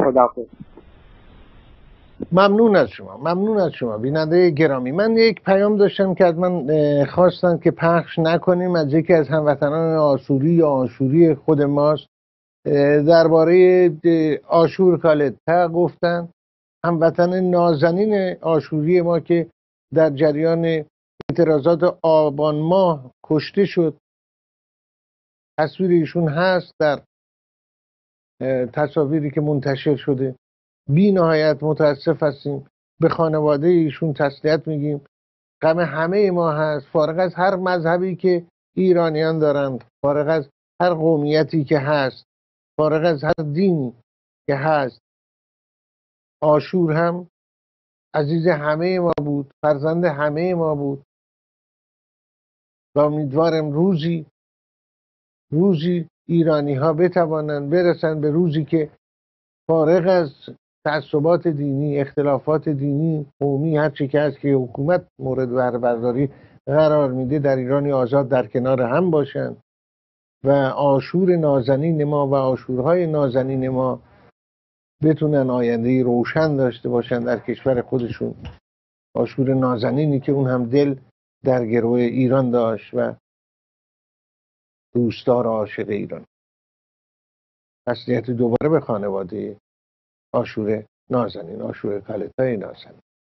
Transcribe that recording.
خداحافظ. ممنون از شما بیننده گرامی. من یک پیام داشتم که از من خواستن که پخش نکنیم، از یکی از هموطنان آشوری یا آشوری خود ماست. درباره آشور کالتا گفتن، هموطن نازنین آشوری ما که در جریان اعتراضات آبان ماه کشته شد. تصویر ایشون هست در تصاویری که منتشر شده. بی نهایت متاسف هستیم، به خانواده ایشون تسلیت میگیم. غم همه ما هست، فارغ از هر مذهبی که ایرانیان دارند، فارغ از هر قومیتی که هست، فارغ از هر دینی که هست. آشور هم عزیز همه ما بود، فرزند همه ما بود و امیدوارم روزی ایرانی ها بتوانند برسن به روزی که فارغ از تعصبات دینی، اختلافات دینی، قومی، هر چی که هست که حکومت مورد بهره برداری قرار میده، در ایرانی آزاد در کنار هم باشن و آشور نازنین ما و آشورهای نازنین ما بتونن آینده روشن داشته باشن در کشور خودشون. آشور نازنینی که اون هم دل در گروه ایران داشت و دوستدار عاشق ایران. تسلیت دوباره به خانواده آشور نازنین، آشور کالتای نازنین.